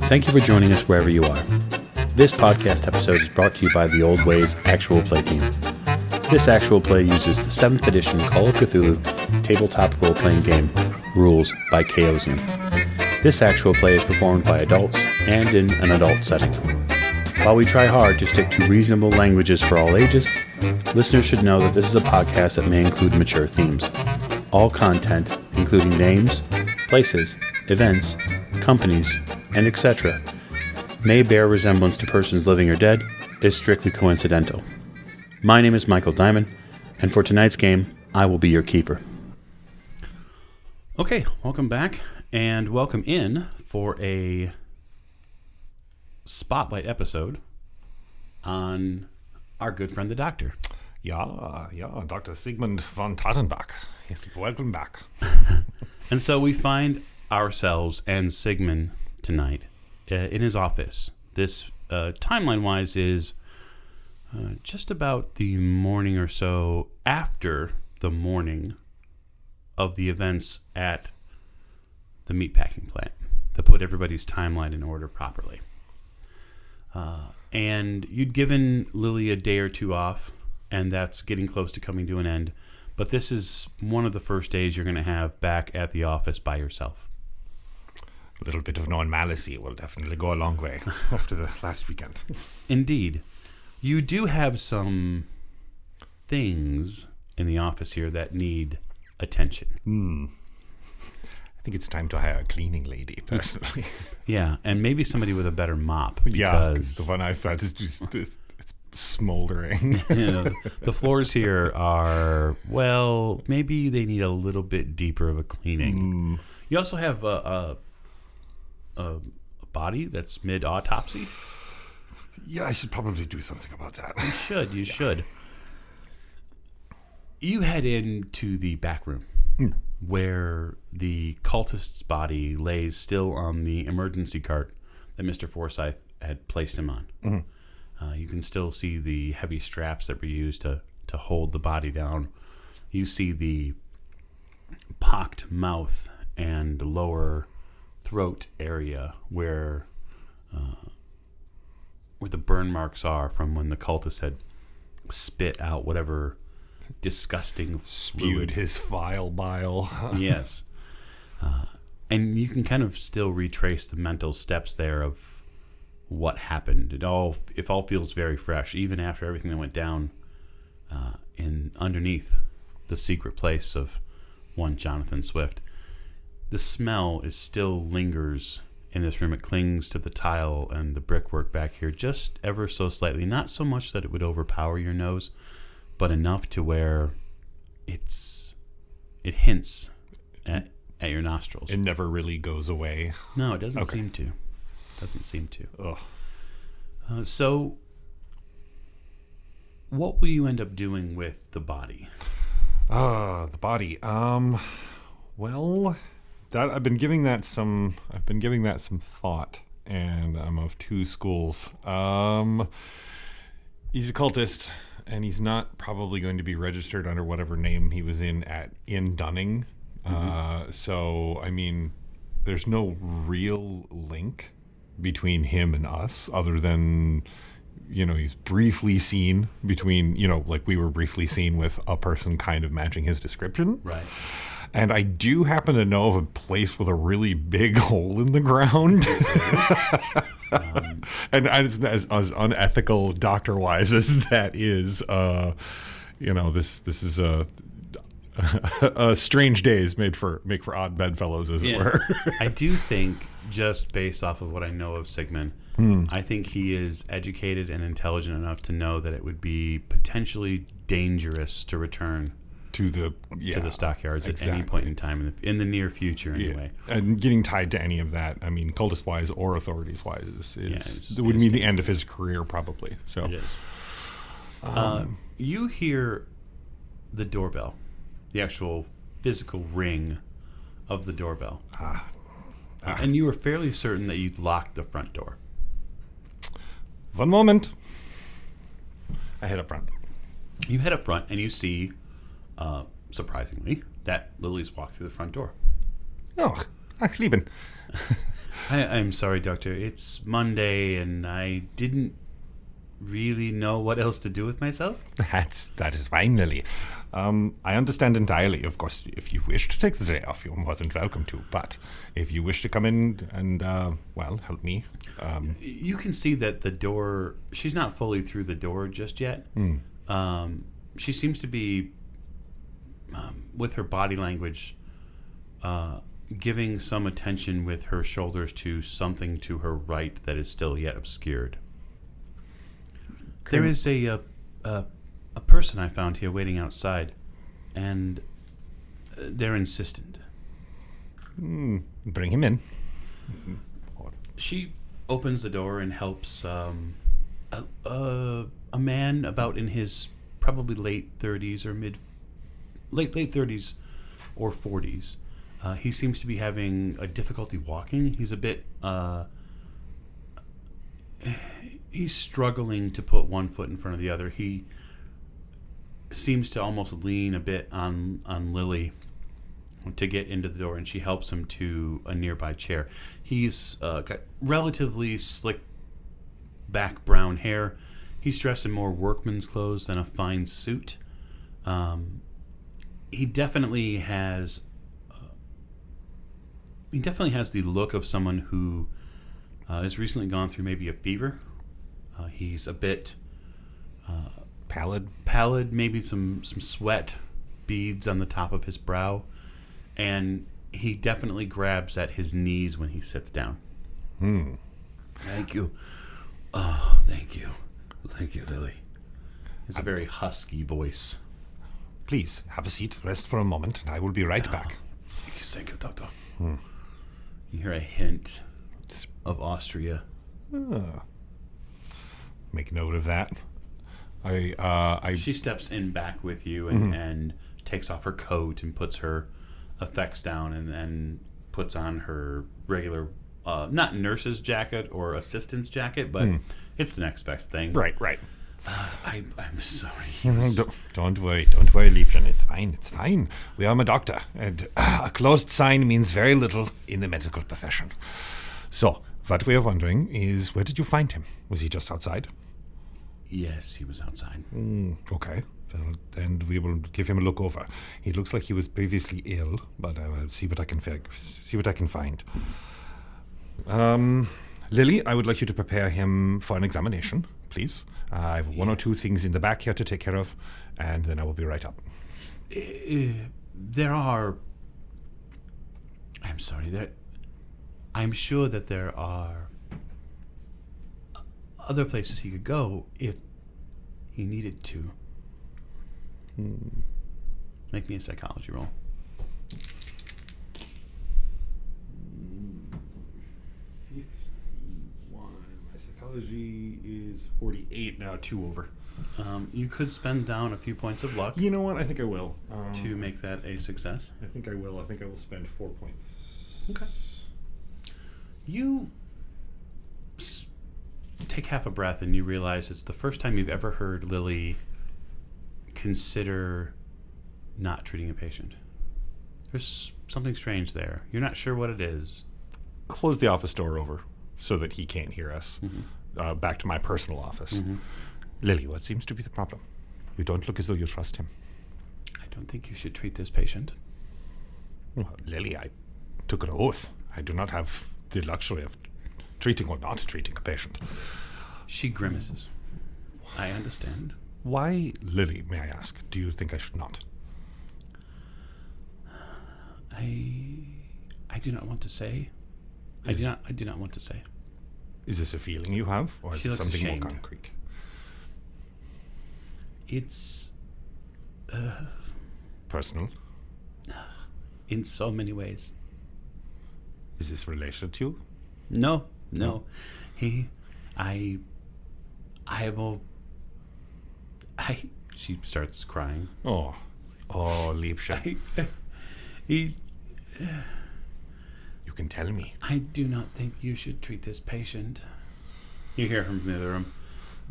Thank you for joining us wherever you are. This podcast episode is brought to you by the Old Ways Actual Play team. This actual play uses the 7th edition Call of Cthulhu tabletop role-playing game, Rules by Chaosium. This actual play is performed by adults and in an adult setting. While we try hard to stick to reasonable languages for all ages, listeners should know that this is a podcast that may include mature themes. All content, including names, places, events, companies, and etc., may bear resemblance to persons living or dead, is strictly coincidental. My name is Michael Diamond, and for tonight's game, I will be your keeper. Okay, welcome back, and welcome in for a spotlight episode on our good friend the Doctor. Yeah, Dr. Sigmund von Tattenbach. Yes, welcome back. And so we find ourselves and Sigmund tonight in his office. This, timeline-wise, is just about the morning or so after the morning of the events at the meatpacking plant that put everybody's timeline in order properly. And you'd given Lily a day or two off, and that's getting close to coming to an end. But this is one of the first days you're going to have back at the office by yourself. A little bit of normalcy will definitely go a long way after the last weekend. Indeed. You do have some things in the office here that need attention. I think it's time to hire a cleaning lady, personally. Yeah, and maybe somebody with a better mop. Yeah, because the one I've had is just it's smoldering. The floors here are, well, maybe they need a little bit deeper of a cleaning. You also have a body that's mid-autopsy. Yeah, I should probably do something about that. You should. You head into the back room where the cultist's body lays still on the emergency cart that Mr. Forsyth had placed him on. You can still see the heavy straps that were used to hold the body down. You see the pocked mouth and lower throat area where the burn marks are from when the cultist had spit out whatever disgusting spewed his vile bile. Yes. And you can kind of still retrace the mental steps there of what happened. It all feels very fresh, even after everything that went down in underneath the secret place of one Jonathan Swift. The smell still lingers in this room. It clings to the tile and the brickwork back here just ever so slightly. Not so much that it would overpower your nose, but enough to where it hints at your nostrils. It never really goes away. No, it doesn't seem to. Doesn't seem to. Ugh. So, what will you end up doing with the body? The body. Well, that I've been giving that some thought, and I'm of two schools. He's a cultist, and he's not probably going to be registered under whatever name he was in Dunning. So, I mean, there's no real link between him and us other than, he's briefly seen between, like we were briefly seen with a person kind of matching his description. Right. And I do happen to know of a place with a really big hole in the ground. And as unethical doctor-wise as that is, this is a strange days make for odd bedfellows, as it were. I do think, just based off of what I know of Sigmund, I think he is educated and intelligent enough to know that it would be potentially dangerous to return to the Stockyards at any point in time in the near future, anyway. Yeah. And getting tied to any of that, I mean, cultist-wise or authorities-wise, it would mean the end of his career, probably. So it is. You hear the doorbell, the actual physical ring of the doorbell. And you were fairly certain that you'd locked the front door. One moment. I head up front. You head up front and you see, surprisingly, that Lily's walked through the front door. Oh, Ach, Lieben. I'm sorry, Doctor. It's Monday, and I didn't really know what else to do with myself. That is fine, Lily. I understand entirely. Of course, if you wish to take the day off, you're more than welcome to. But if you wish to come in and, help me. You can see that the door, she's not fully through the door just yet. She seems to be, with her body language, giving some attention with her shoulders to something to her right that is still yet obscured. There is a person I found here waiting outside, and they're insistent. Bring him in. She opens the door and helps a man about in his probably late 30s or late 30s or 40s. He seems to be having a difficulty walking. He's a bit he's struggling to put one foot in front of the other. He seems to almost lean a bit on Lily to get into the door, and she helps him to a nearby chair. He's got relatively slick back brown hair. He's dressed in more workman's clothes than a fine suit. He definitely has the look of someone who has recently gone through maybe a fever. He's a bit pallid, maybe some sweat beads on the top of his brow, and he definitely grabs at his knees when he sits down. Thank you. Oh, thank you, Lily. It's a very husky voice. Please have a seat, rest for a moment, and I will be right back. Thank you, Doctor. You hear a hint of Austria. Make note of that. She steps in back with you and takes off her coat and puts her effects down and then puts on her regular, not nurse's jacket or assistant's jacket, but it's the next best thing. Right. I'm sorry. Don't worry, Liebchen. It's fine. We are a doctor, and a closed sign means very little in the medical profession. So, what we are wondering is, where did you find him? Was he just outside? Yes, he was outside. Okay. Well, then we will give him a look over. He looks like he was previously ill, but I will see what I can find. Lily, I would like you to prepare him for an examination, please. I have one or two things in the back here to take care of, and then I will be right up. I'm sure that there are other places he could go if he needed to. Make me a psychology roll. 51. My psychology is 48 now, 2 over. You could spend down a few points of luck. You know what? I think I will. To make that a success. I think I will. I think I will spend 4 points. Okay. You take half a breath and you realize it's the first time you've ever heard Lily consider not treating a patient. There's something strange there. You're not sure what it is. Close the office door over so that he can't hear us. Back to my personal office. Lily, what seems to be the problem? You don't look as though you trust him. I don't think you should treat this patient. Well, Lily, I took an oath. I do not have the luxury of treating or not treating a patient. She grimaces. I understand. Why, Lily, may I ask, do you think I should not? I do not want to say. I do not want to say. Is this a feeling you have, or is it something more concrete? It's personal. In so many ways. Is this related to you? No. She starts crying. Oh, Liebchen. You can tell me. I do not think you should treat this patient. You hear from the other room.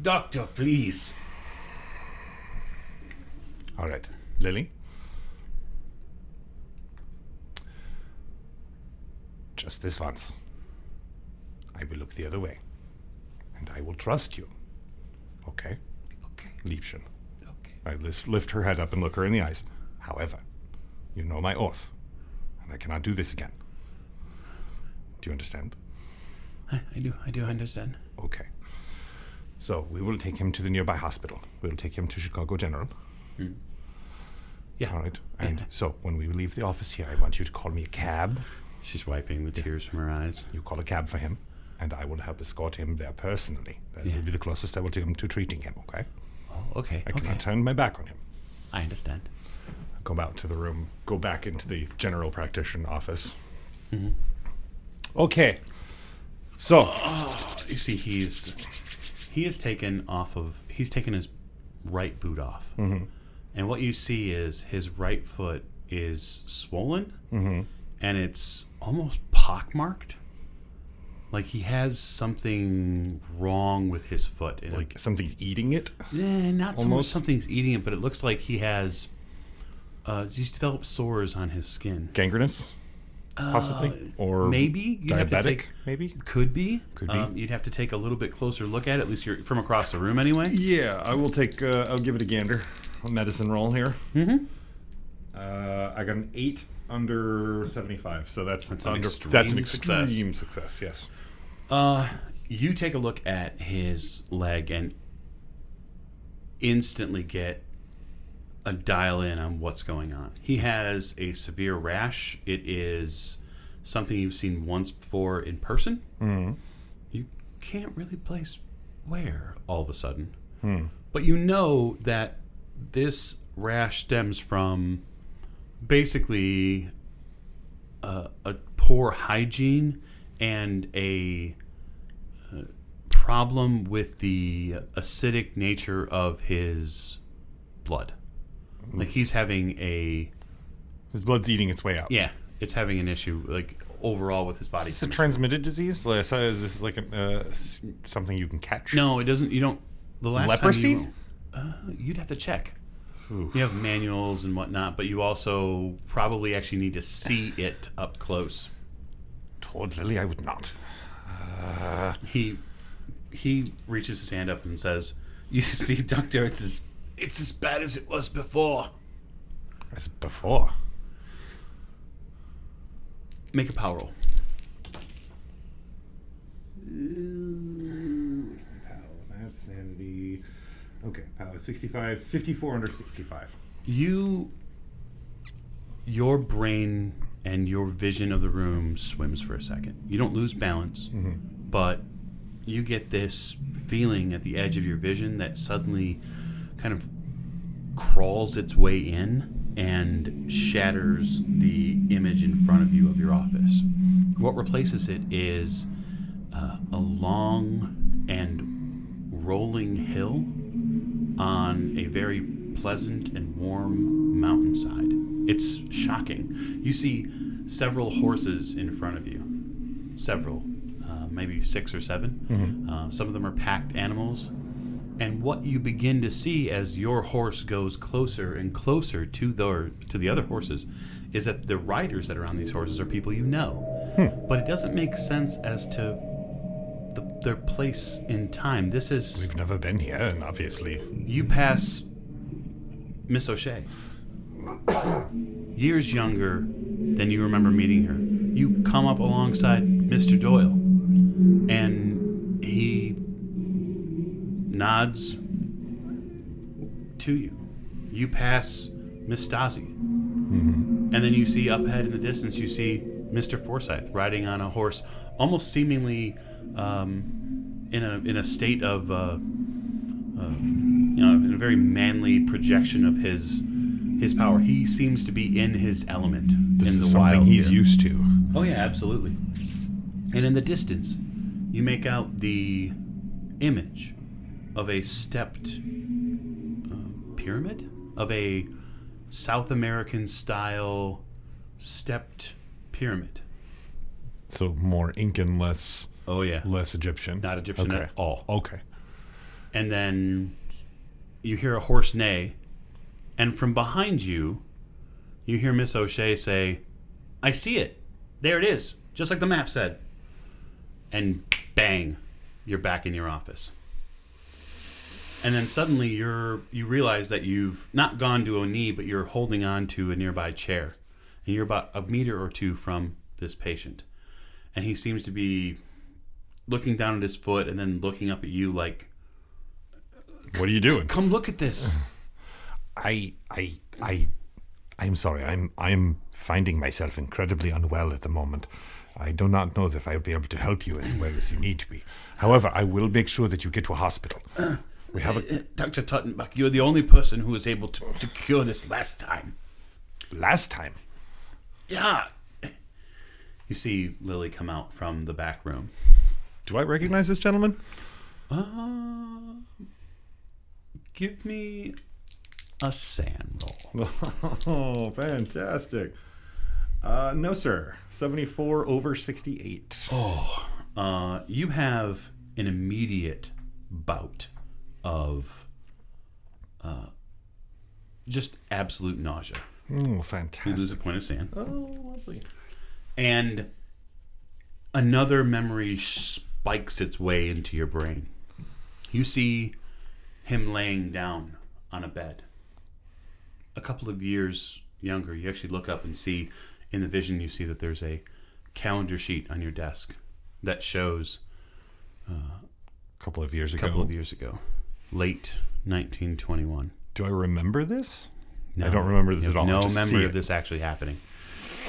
Doctor, please. All right. Lily? Just this once. I will look the other way. And I will trust you. Okay? Okay. Liebchen. Okay. I lift her head up and look her in the eyes. However, you know my oath. And I cannot do this again. Do you understand? I do understand. Okay. So we will take him to the nearby hospital. We'll take him to Chicago General. Yeah. All right. And so when we leave the office here, I want you to call me a cab. She's wiping the tears from her eyes. You call a cab for him, and I will help escort him there personally. That will be the closest I will take him to treating him, okay? Oh, okay. I cannot turn my back on him. I understand. Go out to the room, go back into the general practitioner office. Mm-hmm. Okay. So, You see, he's taken his right boot off. Mm-hmm. And what you see is his right foot is swollen, and it's almost pockmarked. Like he has something wrong with his foot. like something's eating it? Not so much something's eating it, but it looks like he has... he's developed sores on his skin. Gangrenous? Possibly? Or maybe. You'd have to diabetic? Maybe? Could be. Could be. You'd have to take a little bit closer look at it. At least you're from across the room anyway. Yeah, I will take... I'll give it a gander. A medicine roll here. Mm-hmm. I got an 8 under 75, so that's an extreme success, yes. You take a look at his leg and instantly get a dial in on what's going on. He has a severe rash. It is something you've seen once before in person. Mm-hmm. You can't really place where all of a sudden. But you know that this rash stems from basically a poor hygiene and a problem with the acidic nature of his blood. Like he's having his blood's eating its way out. Yeah, it's having an issue like overall with his body. Is this a transmitted disease? Is this like something you can catch? No, it doesn't. You don't. The last leprosy? Time you'd have to check. Ooh. You have manuals and whatnot, but you also probably actually need to see it up close. Toward Lily, I would not. He reaches his hand up and says, "You see, Doctor, it's as bad as it was before." As before? Make a power roll. Power, math, sanity. Okay, power 65, 54 under 65. Your brain and your vision of the room swims for a second. You don't lose balance, but you get this feeling at the edge of your vision that suddenly kind of crawls its way in and shatters the image in front of you of your office. What replaces it is a long and rolling hill on a very pleasant and warm mountainside. It's shocking. You see several horses in front of you. Several. Maybe 6 or 7. Some of them are packed animals. And what you begin to see as your horse goes closer and closer to the other horses is that the riders that are on these horses are people you know. But it doesn't make sense as to their place in time. This is... We've never been here, and obviously... You pass Miss O'Shea. Years younger than you remember meeting her. You come up alongside Mr. Doyle, and he nods to you. You pass Miss Stasi. And then you see up ahead in the distance, you see Mr. Forsyth riding on a horse, almost seemingly in a state of, in a very manly projection of his power. He seems to be in his element in the wild. Something he's used to. Oh yeah, absolutely. And in the distance, you make out the image of a stepped pyramid, of a South American style stepped pyramid. So more Incan, less... Oh yeah. Less Egyptian. Not Egyptian at all. Okay. And then you hear a horse neigh, and from behind you, you hear Miss O'Shea say, "I see it. There it is. just like the map said. And bang, you're back in your office. And then suddenly you realize that you've not gone to a knee, but you're holding on to a nearby chair. And you're about a meter or two from this patient. And he seems to be looking down at his foot and then looking up at you like, what are you doing? Come look at this. I'm sorry. I'm finding myself incredibly unwell at the moment. I do not know if I'll be able to help you as well as you need to be. However, I will make sure that you get to a hospital. We have a... Dr. Tattenbach, you're the only person who was able to cure this last time. Last time? Yeah. You see Lily come out from the back room. Do I recognize this gentleman? Give me a sand roll. Oh, fantastic. No, sir. 74 over 68. You have an immediate bout of just absolute nausea. Oh, fantastic. You lose a point of sand. Oh, lovely. And another memory spikes its way into your brain. You see him laying down on a bed. A couple of years younger, you actually look up and see, in the vision, you see that there's a calendar sheet on your desk that shows a couple of years ago. Late 1921. Do I remember this? No, I don't remember this at all. No memory of this actually happening.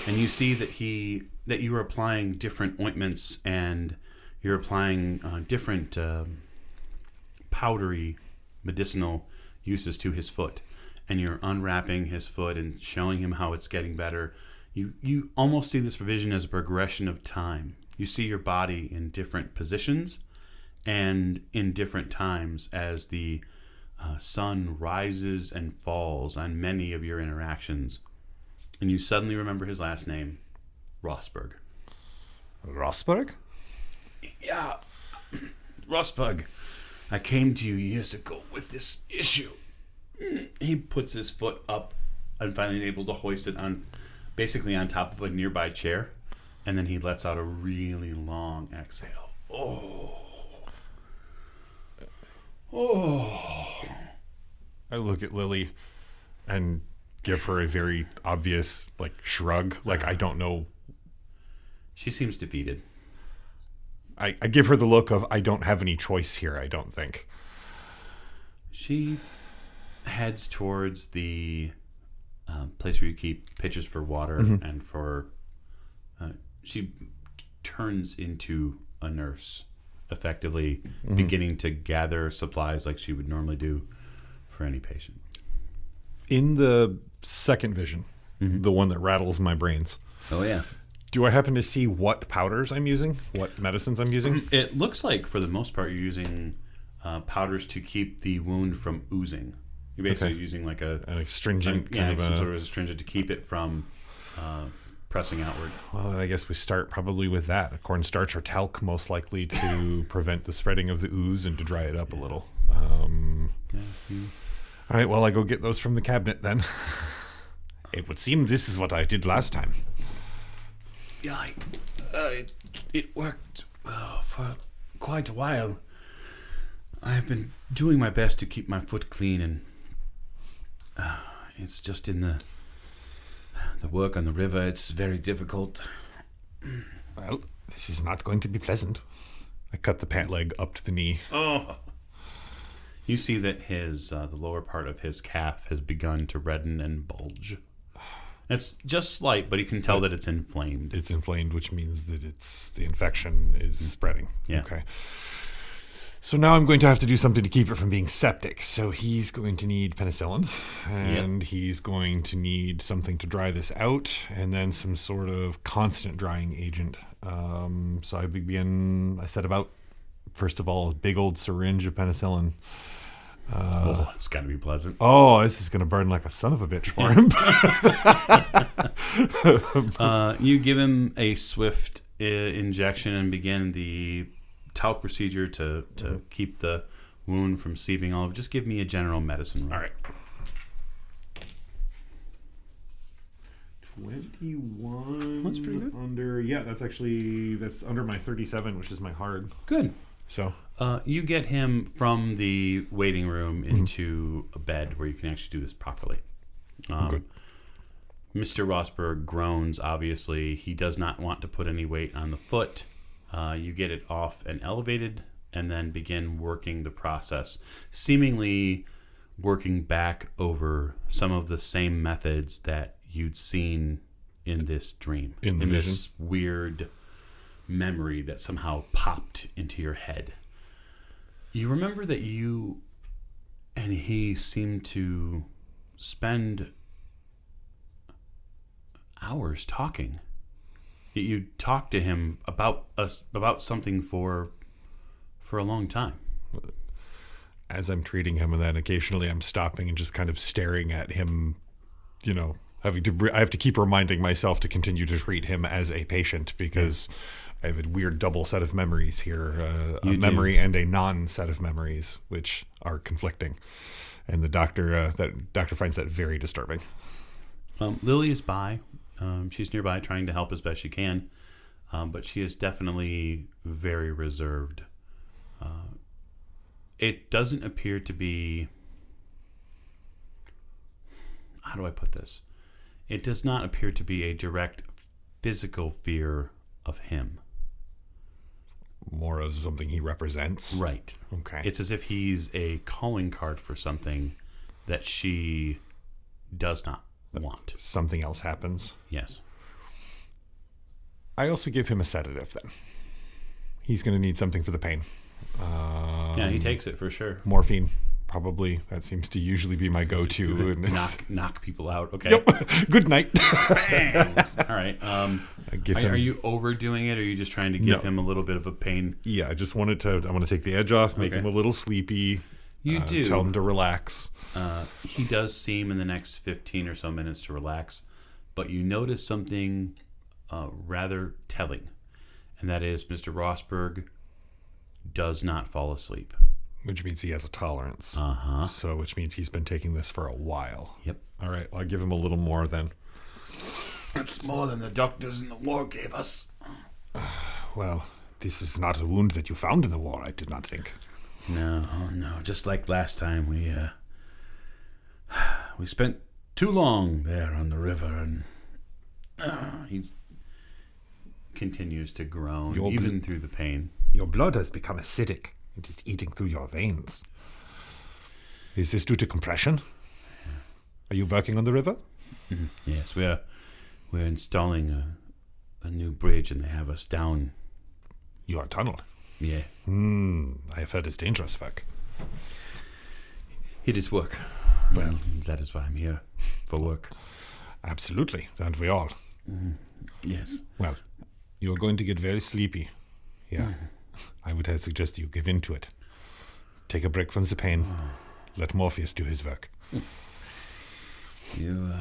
And you see that you were applying different ointments and you're applying different powdery medicinal uses to his foot. And you're unwrapping his foot and showing him how it's getting better. You almost see this provision as a progression of time. You see your body in different positions and in different times as the sun rises and falls on many of your interactions. And you suddenly remember his last name, Rosberg. Rosberg? Yeah, Rosberg. I came to you years ago with this issue. He puts his foot up and finally able to hoist it on, basically on top of a nearby chair. And then he lets out a really long exhale. I look at Lily and give her a very obvious, shrug. I don't know. She seems defeated. I give her the look of, I don't have any choice here, I don't think. She heads towards the place where you keep pitchers for water and for... she turns into a nurse, effectively beginning to gather supplies like she would normally do for any patient. In the second vision, the one that rattles my brains. Oh, yeah. Do I happen to see what powders I'm using? What medicines I'm using? It looks like, for the most part, you're using powders to keep the wound from oozing. You're basically using like an astringent some sort of astringent to keep it from pressing outward. Well, then I guess we start probably with that. A cornstarch or talc, most likely to prevent the spreading of the ooze and to dry it up a little. All right, well, I go get those from the cabinet then. It would seem this is what I did last time. Yeah, it worked for quite a while. I've been doing my best to keep my foot clean, and it's just in the work on the river. It's very difficult. Well, this is not going to be pleasant. I cut the pant leg up to the knee. Oh. You see that his the lower part of his calf has begun to redden and bulge. It's just slight, but you can tell that it's inflamed. It's inflamed, which means that the infection is spreading. Yeah. Okay. So now I'm going to have to do something to keep it from being septic. So he's going to need penicillin, and he's going to need something to dry this out, and then some sort of constant drying agent. So I set about, first of all, a big old syringe of penicillin. It's got to be pleasant. Oh, this is going to burn like a son of a bitch for him. You give him a swift injection and begin the talc procedure to keep the wound from seeping all over. Just give me a general medicine roll. All right. 21. That's pretty good. That's under my 37, which is my hard. Good. So you get him from the waiting room into a bed where you can actually do this properly. Good. Mr. Rosberg groans, obviously. He does not want to put any weight on the foot. You get it off and elevated, and then begin working the process, seemingly working back over some of the same methods that you'd seen in this dream. In this weird memory that somehow popped into your head. You remember that you and he seemed to spend hours talking. You talked to him about something for a long time. As I'm treating him, and then occasionally I'm stopping and just kind of staring at him, I have to keep reminding myself to continue to treat him as a patient, because I have a weird double set of memories here, a memory and a non-set of memories, which are conflicting. And the doctor finds that very disturbing. Lily is by. She's nearby trying to help as best she can, but she is definitely very reserved. It doesn't appear to be... How do I put this? It does not appear to be a direct physical fear of him. More of something he represents? Right. Okay. It's as if he's a calling card for something that she does not want. Something else happens? Yes. I also give him a sedative then. He's going to need something for the pain. Yeah, he takes it for sure. Morphine, probably. That seems to usually be my go-to. And knock people out. Okay. Yep. Good night. Bang. All right. Are you overdoing it, or are you just trying to give him a little bit of a pain? Yeah, I want to take the edge off, make him a little sleepy. You do. Tell him to relax. He does seem in the next 15 or so minutes to relax, but you notice something rather telling, and that is Mr. Rosberg does not fall asleep. Which means he has a tolerance. Uh-huh. So, which means he's been taking this for a while. Yep. All right, well, I'll give him a little more then. That's more than the doctors in the war gave us. Well, this is not a wound that you found in the war, I did not think. No. Just like last time, we spent too long there on the river, and he continues to groan, even through the pain. Your blood has become acidic. It is eating through your veins. Is this due to compression? Yeah. Are you working on the river? Mm-hmm. Yes, we're installing a new bridge, and they have us down. You are tunneled? Yeah. I have heard it's dangerous work. It is work. Well, that is why I'm here, for work. Absolutely, aren't we all? Yes. Well, you are going to get very sleepy. Yeah. I would suggest you give in to it. Take a break from the pain. Let Morpheus do his work. You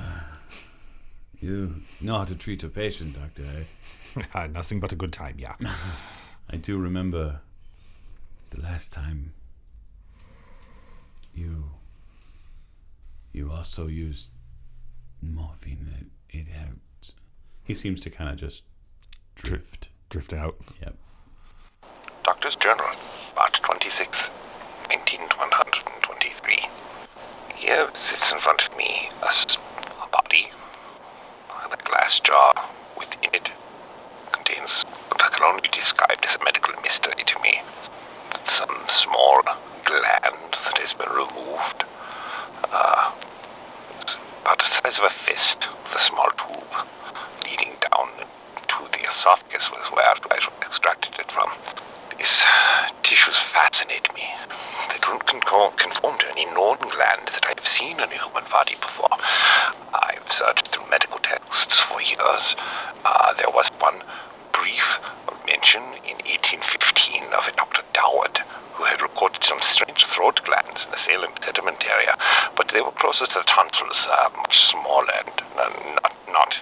know how to treat a patient, Doctor, eh? Nothing but a good time, yeah. I do remember the last time you also used morphine. It helped. He seems to kind of just Drift out. Yep. Doctor's Journal, March 26th, 12123. Here sits in front of me a body, a glass jar. Within it contains what I can only describe as a medical mystery to me. Some small gland that has been removed. It's about the size of a fist, with a small tube leading down to the esophagus was where I extracted it from. These tissues fascinate me. They don't conform to any known gland that I've seen in a human body before. I've searched through medical texts for years. There was one brief mention in 1815 of a Dr. Doward who had recorded some strange throat glands in the Salem settlement area, but they were closest to the tonsils, much smaller and not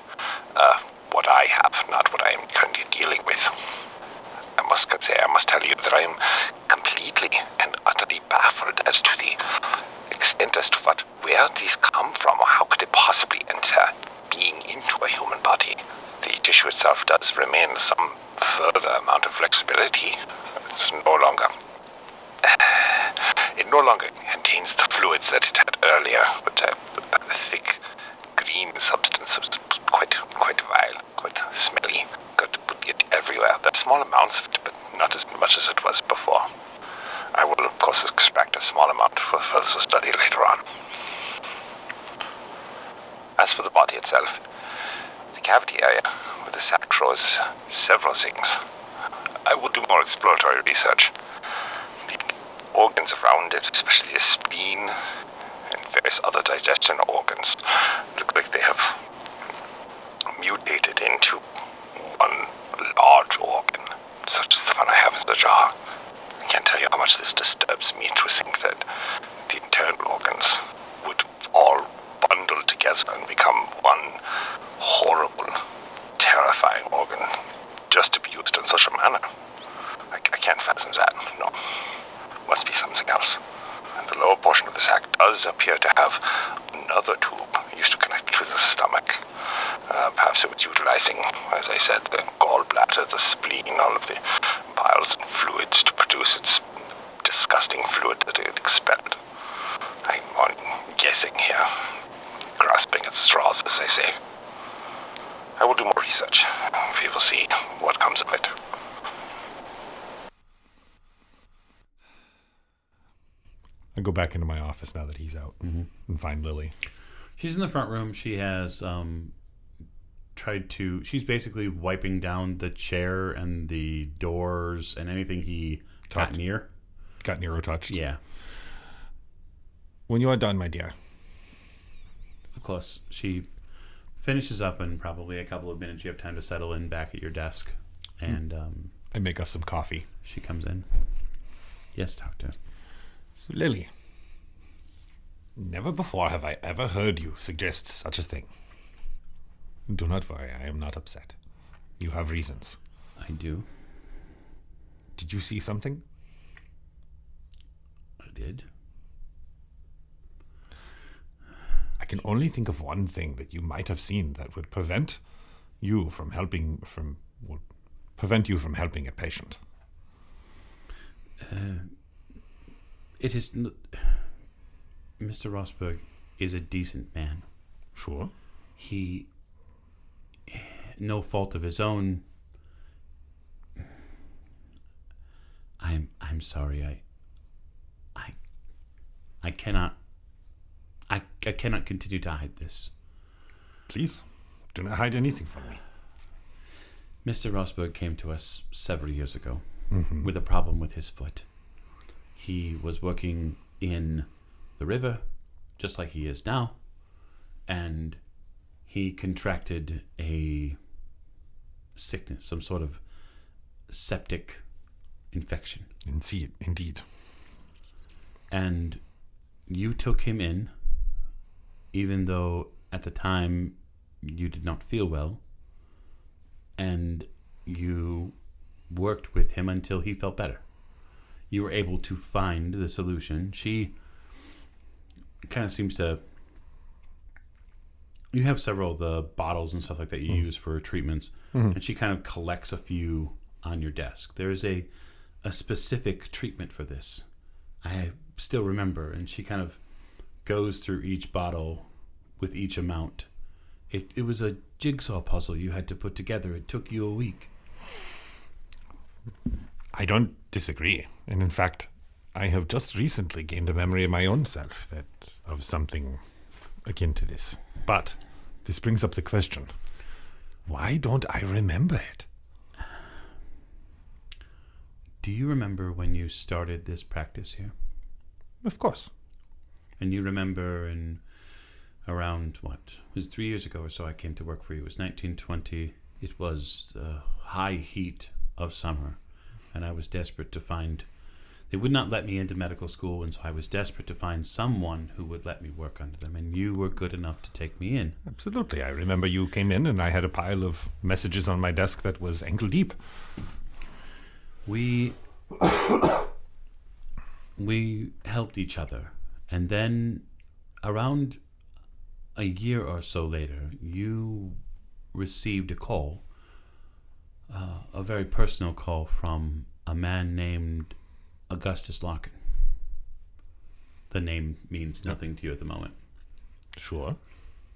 what I have, not what I am currently dealing with. I must tell you that I am completely and utterly baffled as to the extent as to where these come from, or how could they possibly be being into a human body, the tissue itself does remain some further amount of flexibility. It no longer contains the fluids that it had earlier, but the thick green substance was quite vile, quite smelly. Got to put it everywhere. There are small amounts of it, but not as much as it was before. I will, of course, extract a small amount for further study later on. As for the body itself, the cavity area where the sac grows several things. I will do more exploratory research. The organs around it, especially the spleen and various other digestion organs, look like they have mutated into one large organ, such as the one I have in the jar. I can't tell you how much this disturbs me to think that the internal organs would all bundle together and become one horrible, terrifying organ just to be used in such a manner. I can't fathom that, no. Must be something else. And the lower portion of the sac does appear to have another tube used to connect to the stomach. Perhaps it was utilizing, as I said, the gallbladder, the spleen, all of the piles and fluids to produce its disgusting fluid that it expelled. I'm guessing here, grasping at straws, as they say. I will do more research. We will see what comes of it. I go back into my office now that he's out and find Lily. She's in the front room. She has she's basically wiping down the chair and the doors and anything he got near. Got Nero touched. Yeah. When you are done, my dear. Of course, she finishes up in probably a couple of minutes. You have time to settle in back at your desk. And I make us some coffee. She comes in. Yes, Doctor. So, Lily, never before have I ever heard you suggest such a thing. Do not worry, I am not upset. You have reasons. I do. Did you see something? I did. I can only think of one thing that you might have seen that would prevent you from helping a patient. It is... Mr. Rosberg is a decent man. Sure. He, no fault of his own. I'm sorry. I cannot continue to hide this. Please, do not hide anything from me. Mr. Rosberg came to us several years ago with a problem with his foot. He was working in the river, just like he is now, and he contracted a sickness, some sort of septic infection. Indeed. And you took him in, even though at the time you did not feel well, and you worked with him until he felt better. You were able to find the solution. She kind of seems to... You have several of the bottles and stuff like that you use for treatments, and she kind of collects a few on your desk. There is a specific treatment for this. I still remember, and she kind of goes through each bottle with each amount. It was a jigsaw puzzle you had to put together. It took you a week. I don't disagree. And in fact, I have just recently gained a memory of my own self of something akin to this. But this brings up the question, why don't I remember it? Do you remember when you started this practice here? Of course. And you remember in around, it was 3 years ago or so I came to work for you. It was 1920. It was high heat of summer, and I was desperate to find... They would not let me into medical school, and so I was desperate to find someone who would let me work under them, and you were good enough to take me in. Absolutely. I remember you came in, and I had a pile of messages on my desk that was ankle deep. We helped each other, and then around a year or so later, you received a call, a very personal call from a man named Augustus Larkin. The name means nothing to you at the moment. Sure.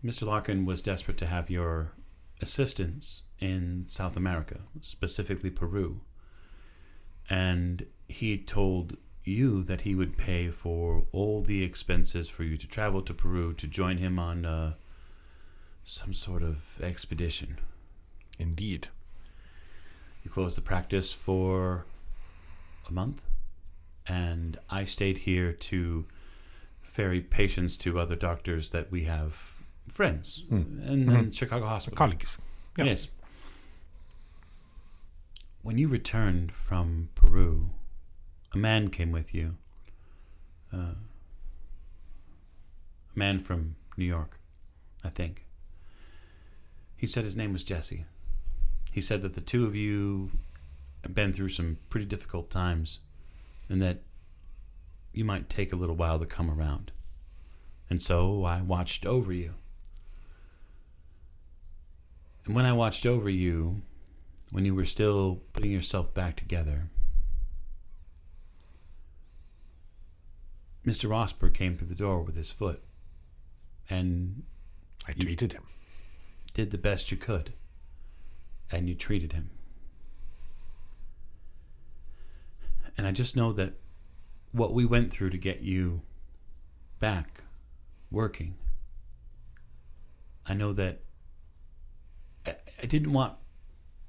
Mr. Larkin was desperate to have your assistance in South America, specifically Peru. And he told you that he would pay for all the expenses for you to travel to Peru to join him on some sort of expedition. Indeed. You closed the practice for a month, and I stayed here to ferry patients to other doctors that we have friends in Chicago Hospital. Colleagues. Yeah. Yes. When you returned from Peru, a man came with you. A man from New York, I think. He said his name was Jesse. He said that the two of you have been through some pretty difficult times and that you might take a little while to come around. And so I watched over you. And when I watched over you, when you were still putting yourself back together, Mr. Rosper came through the door with his foot, and I treated him. Did the best you could, and you treated him. And I just know that what we went through to get you back working, I know that I didn't want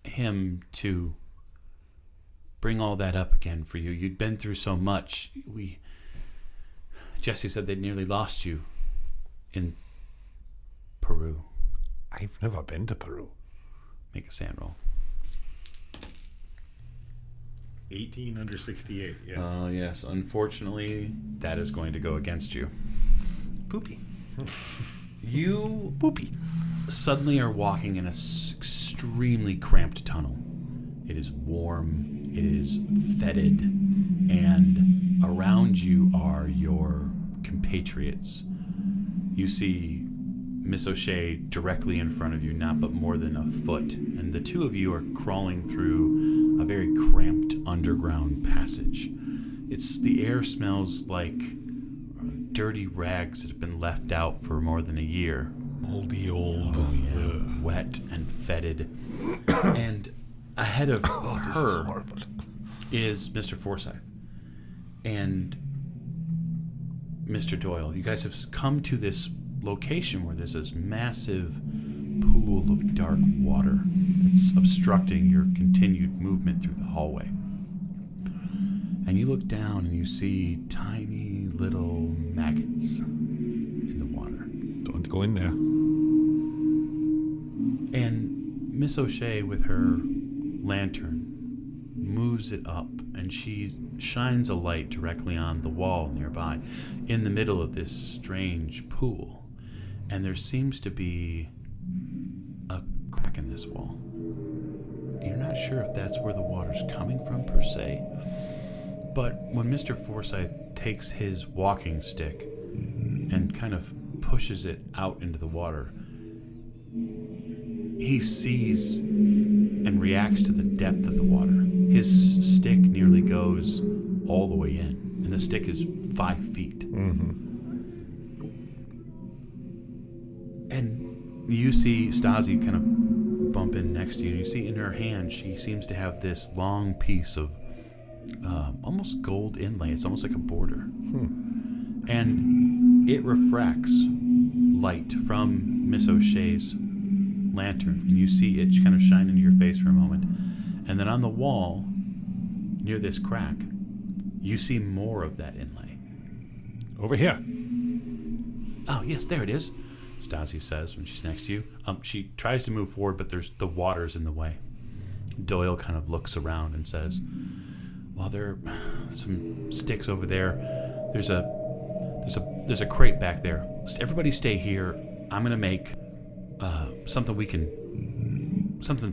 him to bring all that up again for you. You'd been through so much. Jesse said they'd nearly lost you in Peru. I've never been to Peru. Make a sand roll. 18 under 68, yes. Yes. Unfortunately, that is going to go against you. Poopy. You Poopy. suddenly are walking in a extremely cramped tunnel. It is warm, it is fetid, and around you are your compatriots. You see Miss O'Shea directly in front of you, not but more than a foot, and the two of you are crawling through a very cramped underground passage. The air smells like dirty rags that have been left out for more than a year. Moldy old. Wet and fetid. And ahead of her This is so horrible. is Mr. Forsyth and Mr. Doyle. You guys have come to this location where there's this massive pool of dark water that's obstructing your continued movement through the hallway. And you look down and you see tiny little maggots in the water. Don't go in there. And Miss O'Shea, with her lantern, moves it up, and she shines a light directly on the wall nearby, in the middle of this strange pool. And there seems to be a crack in this wall. You're not sure if that's where the water's coming from, per se. But when Mr. Forsyth takes his walking stick and kind of pushes it out into the water, he sees and reacts to the depth of the water. His stick nearly goes all the way in, and the stick is 5 feet. Mm-hmm. And you see Stasi kind of bump in next to you, and you see in her hand she seems to have this long piece of almost gold inlay. It's almost like a border. And it refracts light from Miss O'Shea's lantern, and you see it kind of shine into your face for a moment. And then on the wall, near this crack, you see more of that inlay. Over here. Oh, yes, there it is, Stasi says when she's next to you. She tries to move forward, but the water's in the way. Doyle kind of looks around and says, well, there are some sticks over there. There's a crate back there. Everybody stay here. I'm gonna make something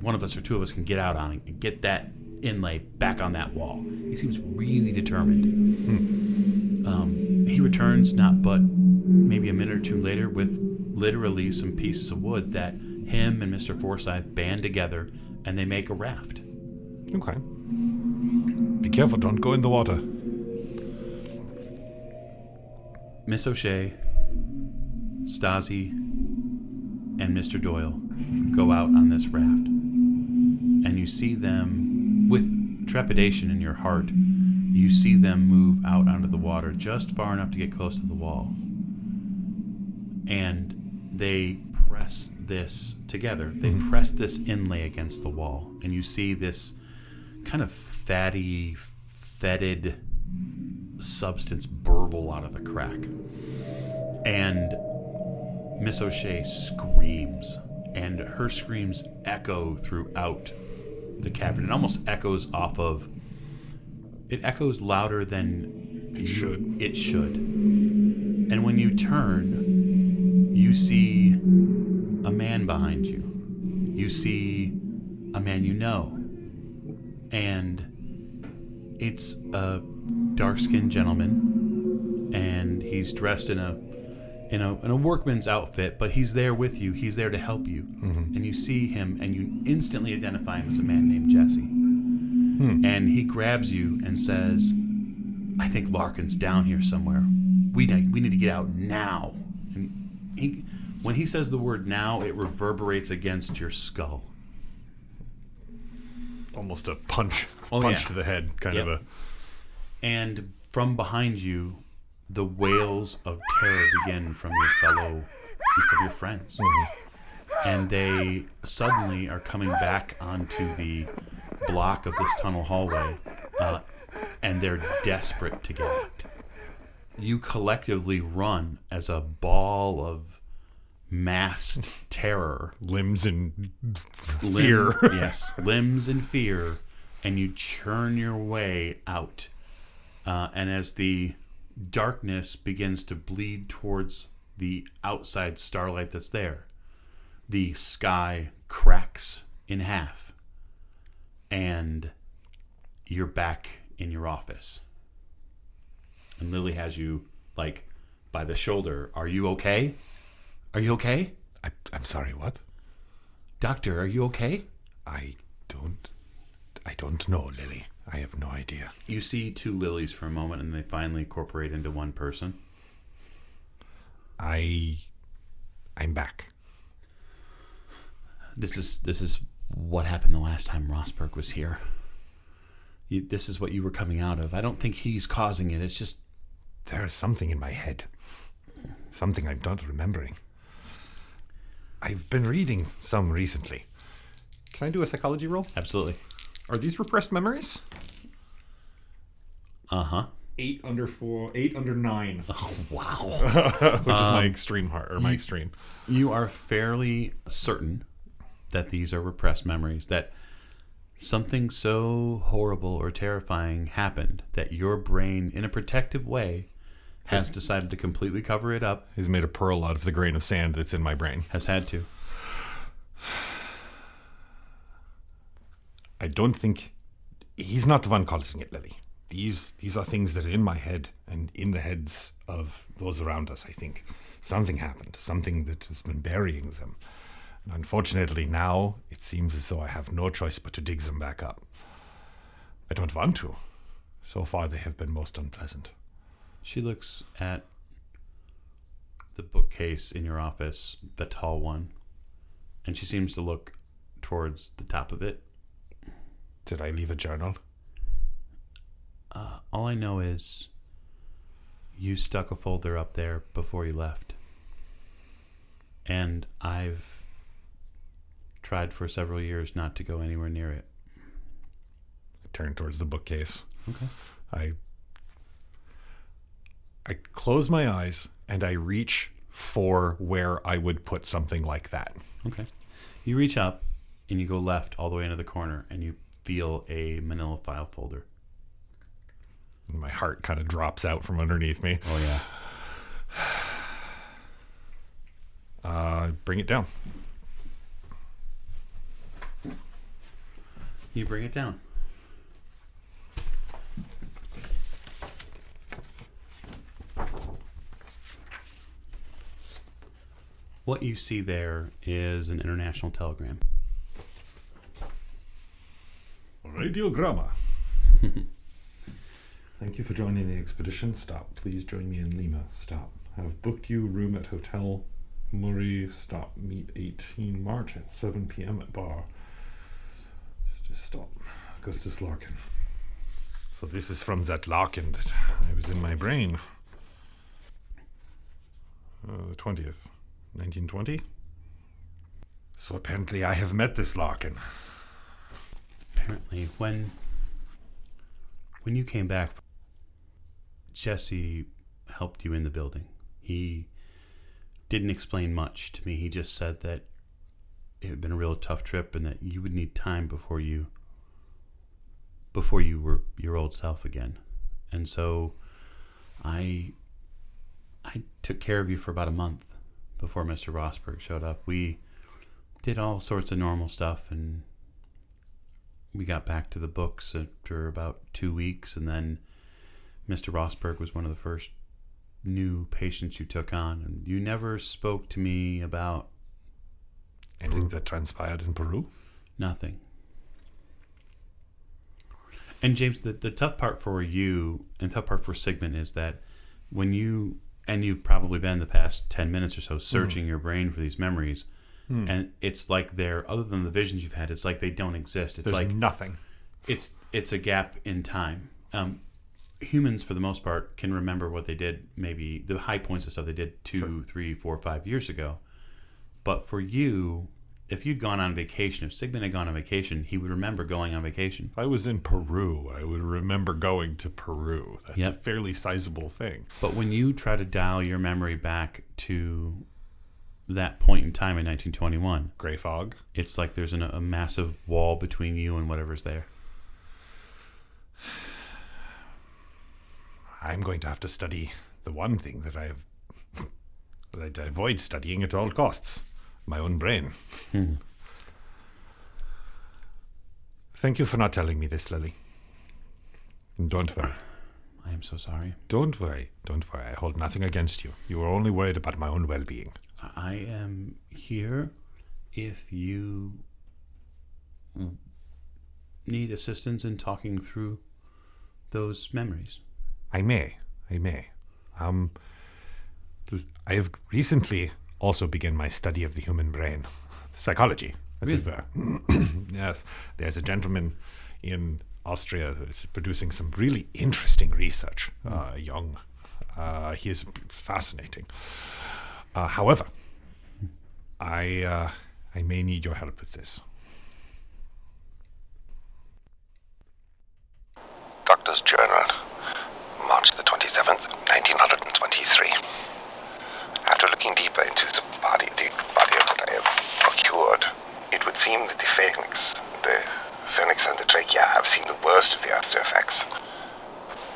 one of us or two of us can get out on and get that inlay back on that wall. He seems really determined. He returns not but maybe a minute or two later with literally some pieces of wood that him and Mr. Forsyth band together, and they make a raft. Okay. Be careful, don't go in the water. Miss O'Shea, Stasi, and Mr. Doyle go out on this raft. And you see them, with trepidation in your heart, you see them move out onto the water just far enough to get close to the wall. And they press this together. They press this inlay against the wall. And you see this kind of fatty, fetid substance burble out of the crack. And Miss O'Shea screams, and her screams echo throughout the cavern. It almost echoes it echoes louder than It should. It should. And when you turn, you see a man behind you. You see a man you know. And it's a dark-skinned gentleman, and he's dressed in a workman's outfit, but he's there with you. He's there to help you. And you see him, and you instantly identify him as a man named Jesse. And he grabs you and says, "I think Larkin's down here somewhere. We need to get out now." And when he says the word "now," it reverberates against your skull. Almost a punch yeah. to the head, kind of a... And from behind you, the wails of terror begin from your friends. And they suddenly are coming back onto the block of this tunnel hallway, and they're desperate to get out. You collectively run as a ball of massed terror. Limbs and fear. Yes, limbs and fear. And you churn your way out. And as the darkness begins to bleed towards the outside starlight that's there, the sky cracks in half. And you're back in your office. And Lily has you, by the shoulder. Are you okay? Are you okay? I'm sorry, what? Doctor, are you okay? I don't know, Lily. I have no idea. You see two Lilies for a moment, and they finally incorporate into one person. I'm back. This is what happened the last time Rosberg was here. This is what you were coming out of. I don't think he's causing it. It's just... There's something in my head. Something I'm not remembering. I've been reading some recently. Can I do a psychology roll? Absolutely. Are these repressed memories? Uh-huh. 8 under 4, 8 under 9. Oh, wow. Which is my extreme heart, or my extreme. You are fairly certain that these are repressed memories, that something so horrible or terrifying happened that your brain, in a protective way, has decided to completely cover it up. He's made a pearl out of the grain of sand that's in my brain. Has had to. I don't think... He's not the one causing it, Lily. These are things that are in my head and in the heads of those around us, I think. Something happened. Something that has been burying them. And unfortunately now, it seems as though I have no choice but to dig them back up. I don't want to. So far, they have been most unpleasant. She looks at the bookcase in your office, the tall one, and she seems to look towards the top of it. Did I leave a journal? All I know is you stuck a folder up there before you left. And I've tried for several years not to go anywhere near it. I turn towards the bookcase. Okay. I close my eyes and I reach for where I would put something like that. Okay. You reach up and you go left all the way into the corner and you feel a manila file folder. And my heart kind of drops out from underneath me. Oh, yeah. Bring it down. You bring it down. What you see there is an international telegram. Radiogramma. Thank you for joining the expedition. Stop. Please join me in Lima. Stop. Have booked you room at Hotel Murray. Stop. Meet 18 March at 7 p.m. at bar. Just stop. Augustus Larkin. So this is from that Larkin that I was in my brain. The 20th. 1920? So apparently I have met this Larkin. Apparently, when you came back, Jesse helped you in the building. He didn't explain much to me. He just said that it had been a real tough trip and that you would need time before you were your old self again. And so I took care of you for about a month before Mr. Rosberg showed up. We did all sorts of normal stuff, and we got back to the books after about 2 weeks, and then Mr. Rosberg was one of the first new patients you took on, and you never spoke to me about anything that transpired in Peru? Nothing. And James, the tough part for you and tough part for Sigmund is that when you've probably been the past 10 minutes or so searching your brain for these memories, and it's like they're, other than the visions you've had, it's like they don't exist. It's There's like nothing. It's a gap in time. Humans, for the most part, can remember what they did, maybe the high points of stuff they did 2, 3, 4, 5 years ago. But for you, if you'd gone on vacation, if Sigmund had gone on vacation, he would remember going on vacation. If I was in Peru, I would remember going to Peru. That's a Yep. fairly sizable thing. But when you try to dial your memory back to that point in time in 1921, Gray fog. it's like there's a massive wall between you and whatever's there. I'm going to have to study the one thing that I avoid studying at all costs. My own brain. Thank you for not telling me this, Lily. And don't worry. I am so sorry. Don't worry. Don't worry. I hold nothing against you. You were only worried about my own well-being. I am here if you need assistance in talking through those memories. I may. I have recently also begun my study of the human brain. Psychology, as it were. Yes. There's a gentleman in Austria who is producing some really interesting research. Young. He is fascinating. However, I may need your help with this. Doctor's Journal, March the 27th, 1923. After looking deeper into the body of what I have procured, it would seem that the pharynx and the trachea have seen the worst of the after effects.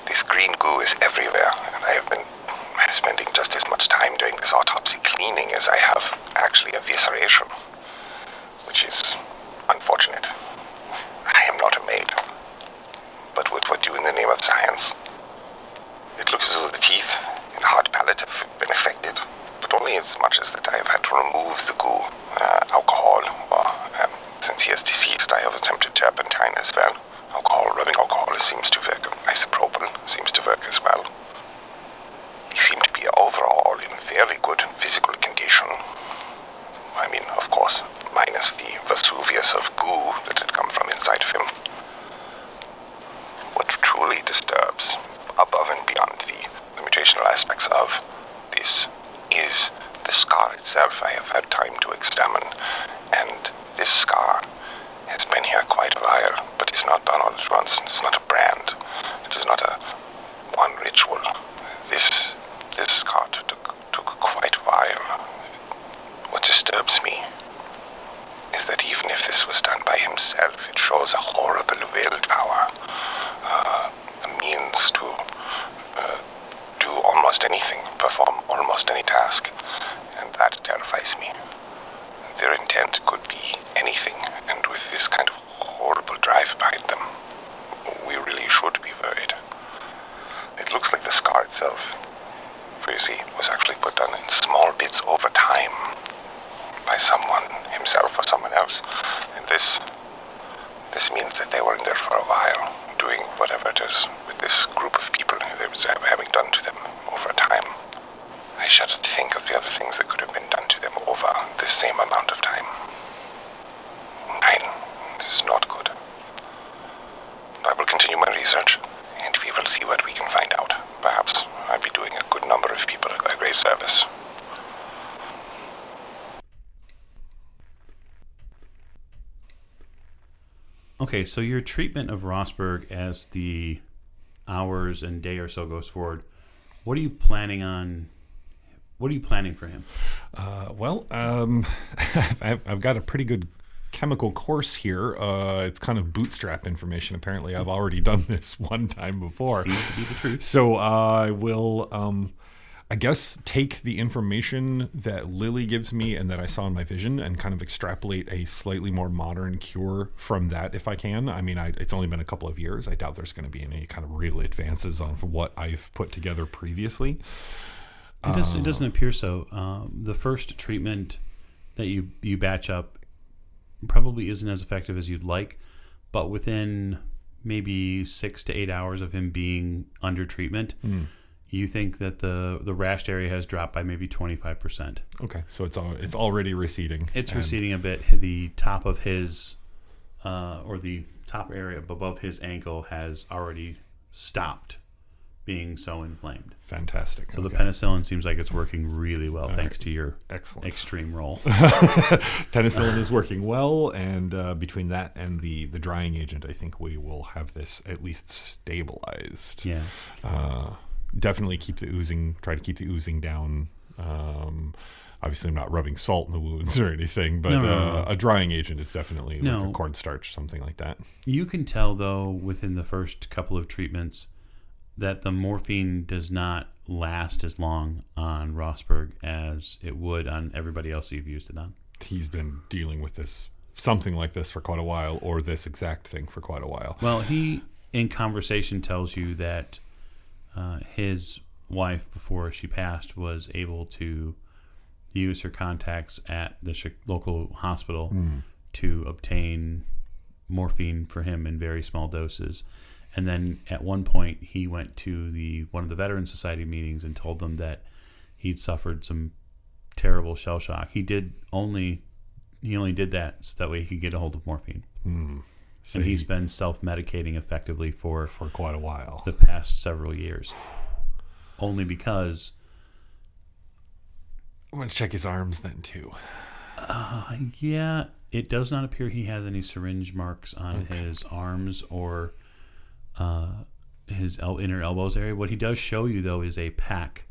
This green goo is everywhere, and I have been spending just as much time doing this autopsy cleaning as I have actually evisceration, which is unfortunate. I am not a maid, but what would do in the name of science? It looks as though the teeth and hard palate have been affected, but only as much as that I have had to remove the goo, alcohol, or since he is deceased, I have attempted turpentine as well. Rubbing alcohol seems to work. Isopropyl seems to work as well. He seemed to be overall in fairly good physical condition. I mean, of course, minus the Vesuvius of goo that had come from inside of him. What truly disturbs, above and beyond the mutational aspects of this, is the scar itself. I have had time to examine, and this scar has been here quite a while, but it's not done all at once. It's not a brand. It is not a one ritual. This scar took quite a while. What disturbs me is that even if this was done by himself, it shows a horrible willpower, a means to do almost anything, perform almost any task, and that terrifies me. Their intent could be anything, and with this kind of horrible drive behind them, we really should be worried. It looks like the scar itself, for you see, was actually put on in small bits over time. by someone, himself or someone else. And this means that they were in there for a while, doing whatever it is with this group of people they was having done to them over time. I shudder to think of the other things that could have been done to them over this same amount of time. 9. This is not good. I will continue my research, and we will see what we can find out. Perhaps I'll be doing a good number of people a great service. Okay, so your treatment of Rosberg as the hours and day or so goes forward, what are you planning for him? I've got a pretty good chemical course here. It's kind of bootstrap information. Apparently, I've already done this one time before. Seems to be the truth. So I will, I guess, take the information that Lily gives me and that I saw in my vision and kind of extrapolate a slightly more modern cure from that if I can. I mean, it's only been a couple of years. I doubt there's going to be any kind of real advances on what I've put together previously. It doesn't appear so. The first treatment that you batch up probably isn't as effective as you'd like, but within maybe 6 to 8 hours of him being under treatment, you think that the rashed area has dropped by maybe 25%. Okay, so it's already receding. It's receding a bit. The top of his, or the top area above his ankle has already stopped being so inflamed. Fantastic. So the penicillin seems like it's working really well, thanks to your excellent extreme roll. Penicillin is working well, and between that and the drying agent, I think we will have this at least stabilized. Yeah. Definitely try to keep the oozing down. Obviously, I'm not rubbing salt in the wounds or anything, but No. A drying agent is definitely like a cornstarch, something like that. You can tell, though, within the first couple of treatments that the morphine does not last as long on Rosberg as it would on everybody else you've used it on. He's been dealing with something like this for quite a while, or this exact thing for quite a while. Well, he, in conversation, tells you that his wife, before she passed, was able to use her contacts at the local hospital to obtain morphine for him in very small doses. And then at one point he went to one of the Veterans Society meetings and told them that he'd suffered some terrible shell shock. He only did that so that way he could get a hold of morphine. So and he's been self-medicating effectively for quite a while, the past several years. Only because I'm going to check his arms then too. Yeah, it does not appear he has any syringe marks on his arms or his inner elbows area. What he does show you, though, is a pack,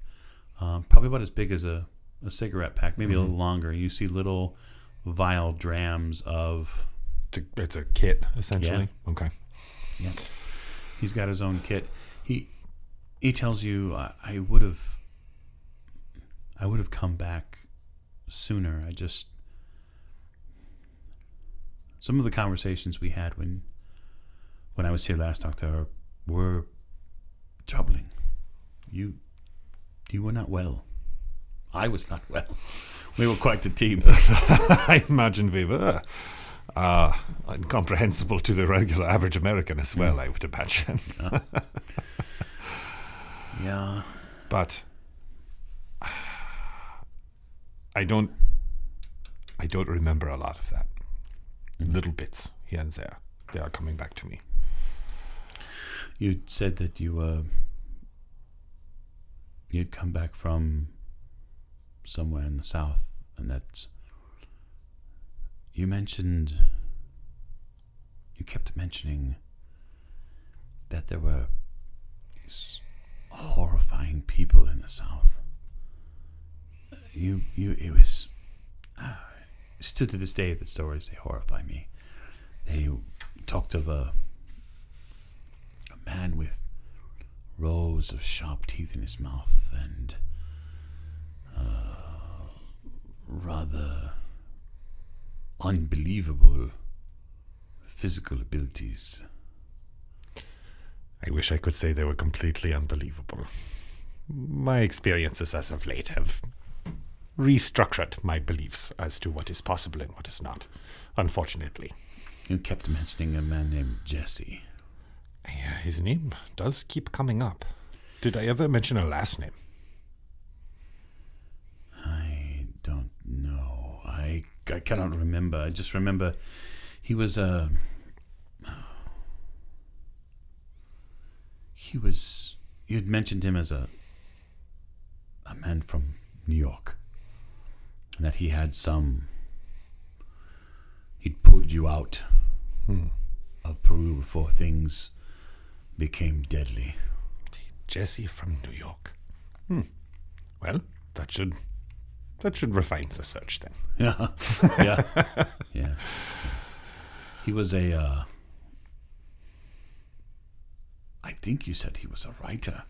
probably about as big as a cigarette pack, maybe a little longer. You see little vial drams of... It's a kit, essentially. Yeah. Okay. Yeah. He's got his own kit. He tells you, I would have come back sooner. Some of the conversations we had when I was here last, Doctor, were troubling. You were not well. I was not well. We were quite the team. I imagine we were. Incomprehensible to the regular average American as well, I would imagine. Yeah. But I don't remember a lot of that. Little bits here and there. They are coming back to me. You said that you'd come back from somewhere in the south, and that you kept mentioning that there were these horrifying people in the south. It was still to this day the stories, they horrify me. They talked of a man with rows of sharp teeth in his mouth and rather unbelievable physical abilities. I wish I could say they were completely unbelievable. My experiences as of late have restructured my beliefs as to what is possible and what is not, unfortunately. You kept mentioning a man named Jesse. His name does keep coming up. Did I ever mention a last name? I don't know. I cannot remember. I just remember he was you had mentioned him as a man from New York, and that he'd pulled you out of Peru before things became deadly. Jesse from New York. Well, that should refine the search then. Yeah. Yes. He was I think you said he was a writer.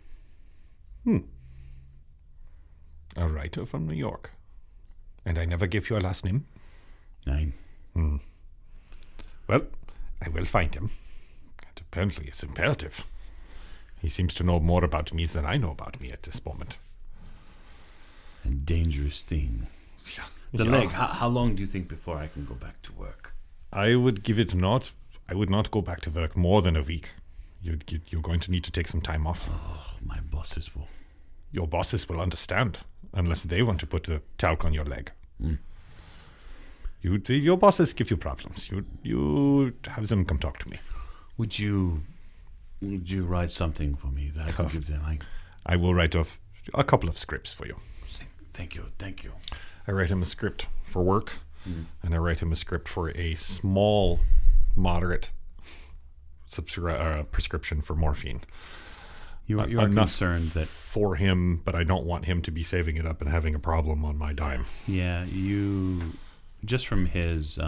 A writer from New York. And I never gave you a last name? 9. Well, I will find him. And apparently it's imperative. He seems to know more about me than I know about me at this moment. A dangerous thing. Yeah. The leg, how long do you think before I can go back to work? I would not go back to work more than a week. You're going to need to take some time off. Oh, my bosses will. Your bosses will understand, unless they want to put the talc on your leg. Your bosses give you problems. You have them come talk to me. Would you write something for me that I can give them? I will write off a couple of scripts for you. Thank you. I write him a script for work, and I write him a script for a small, moderate prescription for morphine. You are concerned that for him, but I don't want him to be saving it up and having a problem on my dime. Yeah, you just from his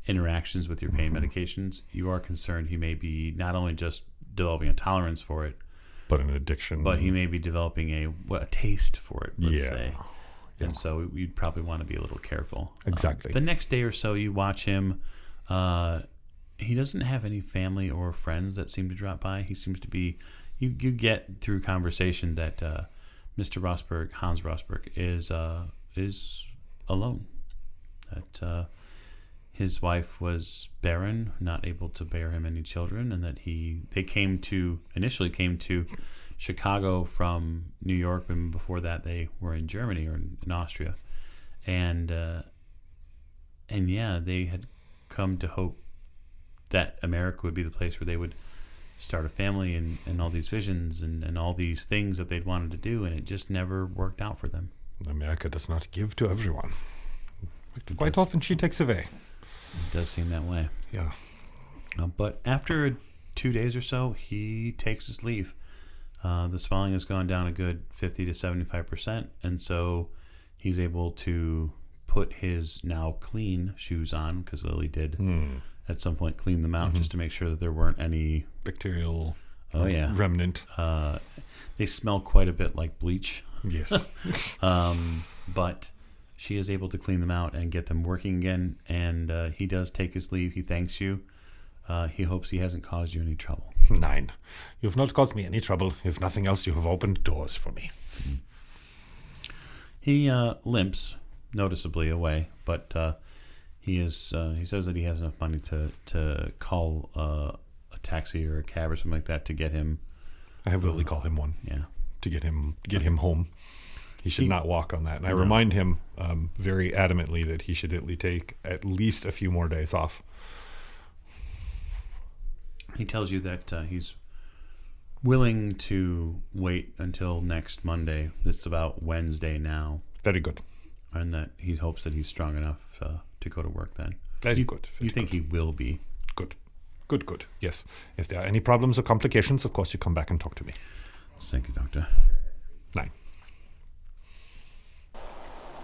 interactions with your pain medications, you are concerned he may be not only just developing a tolerance for it, but an addiction. But he may be developing a taste for it, let's say. Yeah. And so you'd probably want to be a little careful. Exactly. The next day or so, you watch him. He doesn't have any family or friends that seem to drop by. He seems to be. You get through conversation that Mr. Rosberg, Hans Rosberg, is alone. That his wife was barren, not able to bear him any children, and that they initially came to Chicago from New York, and before that they were in Germany or in Austria, and they had come to hope that America would be the place where they would start a family and all these visions and all these things that they'd wanted to do, and it just never worked out for them. America does not give to everyone. Quite often she takes away. It does seem that way. Yeah. But after 2 days or so, he takes his leave. The swelling has gone down a good 50 to 75%, and so he's able to put his now clean shoes on, because Lily did at some point clean them out just to make sure that there weren't any bacterial remnant. remnant. They smell quite a bit like bleach. Yes. But she is able to clean them out and get them working again, and he does take his leave. He thanks you. He hopes he hasn't caused you any trouble. 9. You have not caused me any trouble. If nothing else, you have opened doors for me. He limps noticeably away, but he says that he has enough money to call a taxi or a cab or something like that to get him. I have Lily call him one. Yeah. To get him home. He should not walk on that. And I remind him very adamantly that he should take at least a few more days off. He tells you that he's willing to wait until next Monday. It's about Wednesday now. Very good. And that he hopes that he's strong enough to go to work then. Very good. You think he will be? Good. Yes. If there are any problems or complications, of course you come back and talk to me. Thank you, Doctor. 9.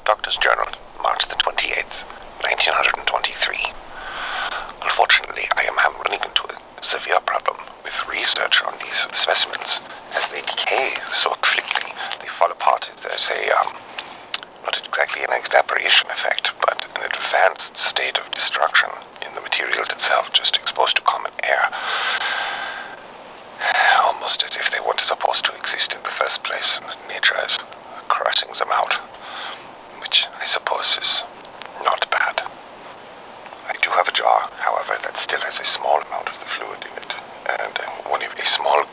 Doctor's Journal, March the 28th, 1923. Unfortunately, I am running into a severe problem with research on these specimens. As they decay so quickly, they fall apart. There's not exactly an evaporation effect, but an advanced state of destruction in the materials itself, just exposed to common air. Almost as if they weren't supposed to exist in the first place, and nature is crushing them out. still has a small amount of the fluid in it, and a small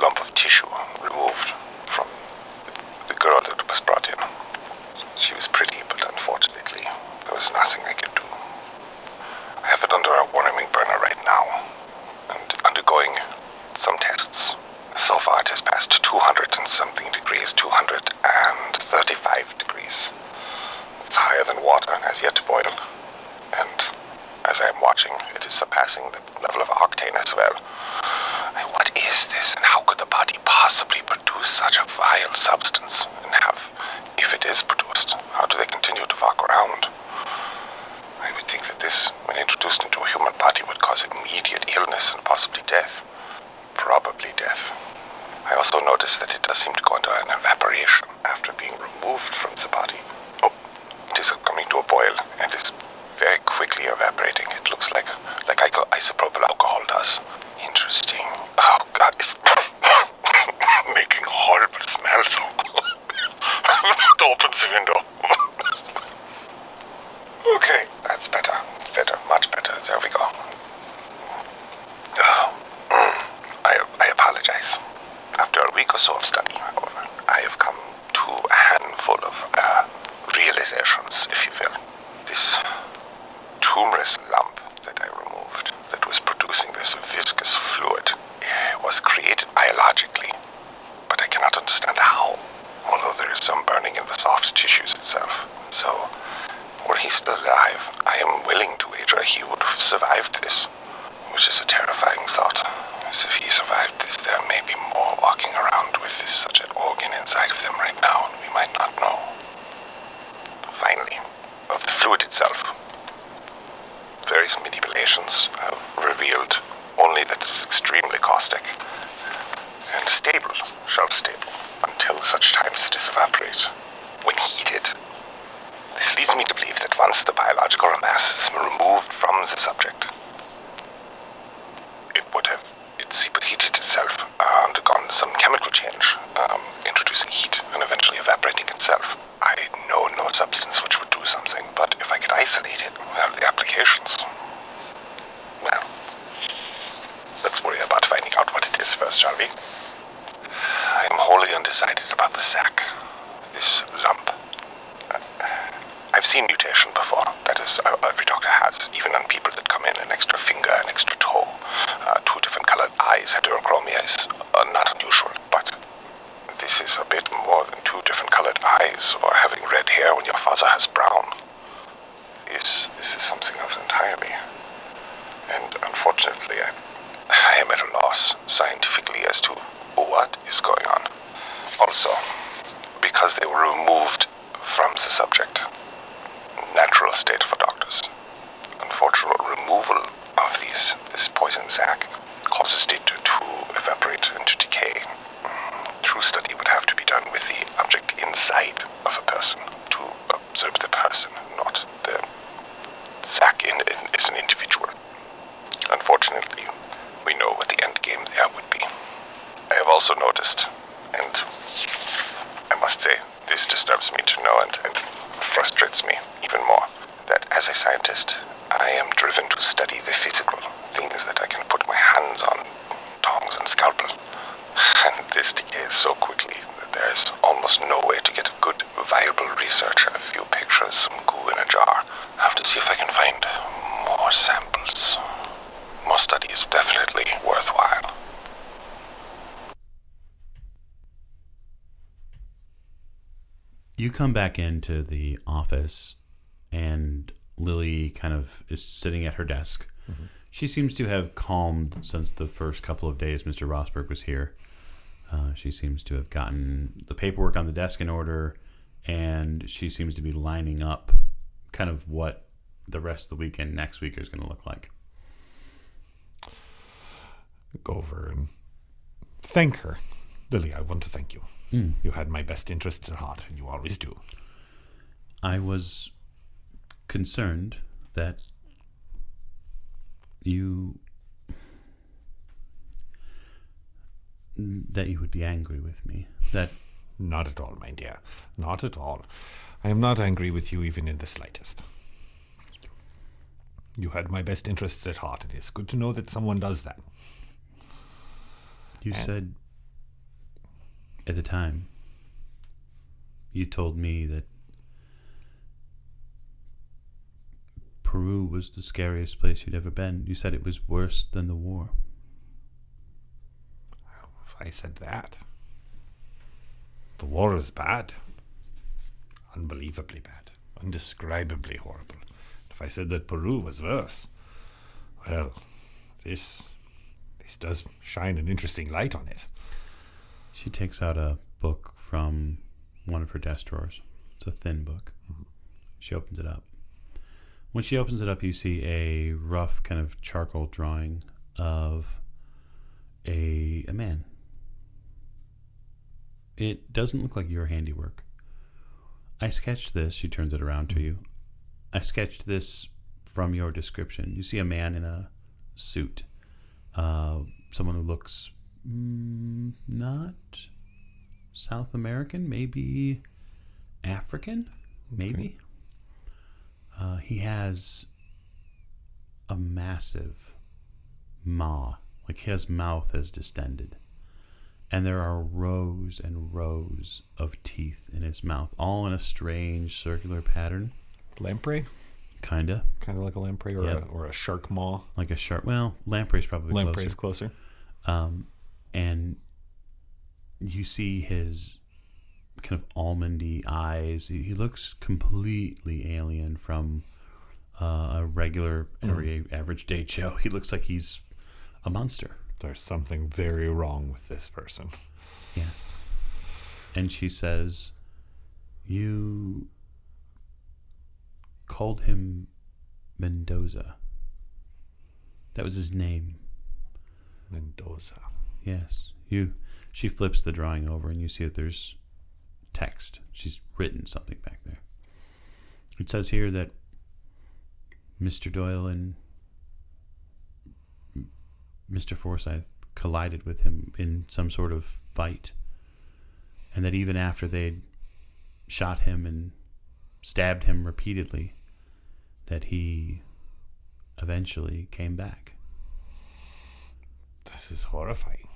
lump of tissue removed from the girl that was brought in. She was pretty, but unfortunately, there was nothing I could do. I have it under a warming burner right now, and undergoing some tests. So far it has passed 200 and something degrees, 235 degrees. It's higher than water and has yet to boil. And as I am watching, it is surpassing the level of octane as well. What is this, and how could the body possibly produce such a vile substance? And if it is produced, how do they continue to walk around? I would think that this, when introduced into a human body, would cause immediate illness and possibly death. Probably death. I also noticed that it does seem to go into an evaporation after being removed from the body. Oh, it is coming to a boil and is very quickly evaporating. It looks like isopropyl alcohol does. Interesting. Oh God, it's making horrible smells. It opens the window. Okay, that's better. Better, much better. There we go. I apologize. After a week or so of study, however, I have come to a handful of realizations, if you will. This tumorous lump that I removed, that was producing this viscous fluid, was created biologically, but I cannot understand how, although there is some burning in the soft tissues itself. So, were he still alive, I am willing to wager he would have survived this, which is a terrifying thought. As if he survived this, there may be more walking around with such an organ inside of them right now, and we might not know. Finally, of the fluid itself, various manipulations have revealed only that it is extremely caustic and stable, shelf-stable, until such time as it is evaporated. When heated, this leads me to believe that once the biological mass is removed from the subject, it would have superheated itself, undergone some chemical change, introducing heat and eventually evaporating itself. I know no substance which would do something, but if I could isolate it, well, the applications, well, let's worry about finding out what it is first, shall we? I am wholly undecided about the sac, this lump. I've seen mutation before. That is, every doctor has, even on people that come in, an extra finger, an extra toe, 2 different colored eyes. Heterochromia is not unusual, but this is a bit more than 2 different colored eyes, or having red hair when your father has brown. This is something else entirely. And unfortunately, I am at a loss scientifically as to what is going on. Also, because they were removed from the subject, natural state for doctors. Unfortunate removal of this poison sac causes it to evaporate and to decay. True study would have to be done with the object inside of a person to observe the person, not the sac as an individual. Unfortunately, we know what the end game there would be. I have also noticed, and I must say, this disturbs me to know and frustrates me even more, that as a scientist, I am driven to study the physical, things that I can put my hands on, tongs and scalpel. And this decays so quickly that there is almost no way to get a good, viable research. A few pictures, some goo in a jar. I have to see if I can find more samples. More study is definitely worthwhile. You come back into the office, and Lily kind of is sitting at her desk. Mm-hmm. She seems to have calmed since the first couple of days Mr. Rosberg was here. She seems to have gotten the paperwork on the desk in order, and she seems to be lining up kind of what the rest of the weekend next week is going to look like. Go over and thank her. Lily, I want to thank you. You had my best interests at heart, and you always do. I was concerned that you would be angry with me. That Not at all, my dear. Not at all. I am not angry with you even in the slightest. You had my best interests at heart. It is good to know that someone does that. You said at the time, you told me that Peru was the scariest place you'd ever been. You said it was worse than the war. If I said that, the war is bad. Unbelievably bad. Indescribably horrible. If I said that Peru was worse, well, this does shine an interesting light on it. She takes out a book from one of her desk drawers. It's a thin book. Mm-hmm. She opens it up. When she opens it up, you see a rough kind of charcoal drawing of a man. It doesn't look like your handiwork. I sketched this. She turns it around to you. I sketched this from your description. You see a man in a suit. Someone who looks not South American, maybe African, maybe. Okay. He has a massive maw, like his mouth is distended. And there are rows and rows of teeth in his mouth, all in a strange circular pattern. Lamprey? Kind of like a lamprey or a shark maw. Like a shark. Well, lamprey's probably closer. Lamprey's closer. And you see his kind of almondy eyes. He looks completely alien from a regular, every average date show. He looks like he's a monster. There's something very wrong with this person. Yeah. And she says, you called him Mendoza. That was his name. Mendoza. Yes. She flips the drawing over and you see that there's text. She's written something back there. It says here that Mr. Doyle and Mr. Forsyth collided with him in some sort of fight. And that even after they'd shot him and stabbed him repeatedly, that he eventually came back. This is horrifying.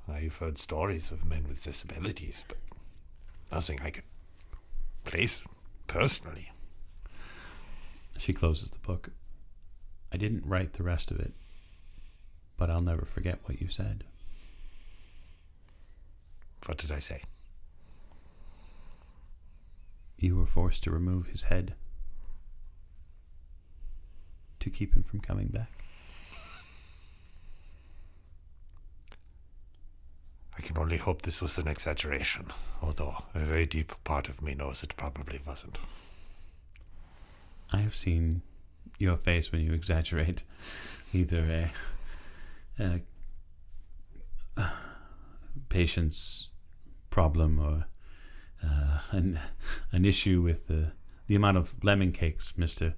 I've heard stories of men with disabilities, but nothing I could place personally. She closes the book. I didn't write the rest of it, but I'll never forget what you said. What did I say? You were forced to remove his head to keep him from coming back. I can only hope this was an exaggeration, although a very deep part of me knows it probably wasn't. I have seen your face when you exaggerate either a patient's problem or an issue with the amount of lemon cakes Mr.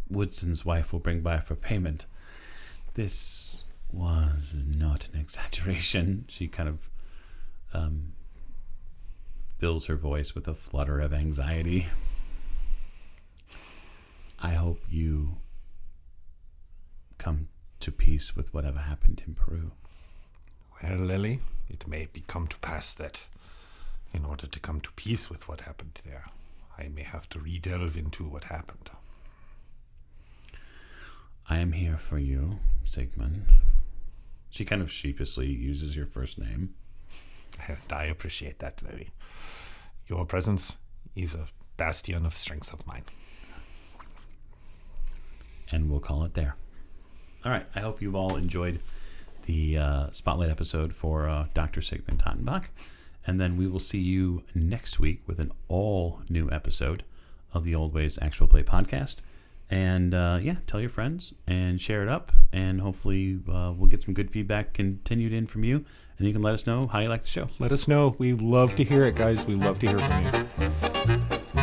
Woodson's wife will bring by for payment. This was not an exaggeration. She kind of fills her voice with a flutter of anxiety. I hope you come to peace with whatever happened in Peru. Well, Lily, it may come to pass that in order to come to peace with what happened there, I may have to re-delve into what happened. I am here for you, Sigmund. She kind of sheepishly uses your first name. And I appreciate that, Lily. Your presence is a bastion of strength of mine. And we'll call it there. All right. I hope you've all enjoyed the spotlight episode for Dr. Sigmund Tattenbach. And then we will see you next week with an all-new episode of the Old Ways Actual Play podcast. And, tell your friends and share it up. And hopefully we'll get some good feedback continued in from you. And you can let us know how you like the show. Let us know. We love to hear it, guys. We love to hear from you.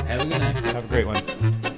Have a good night. Have a great one.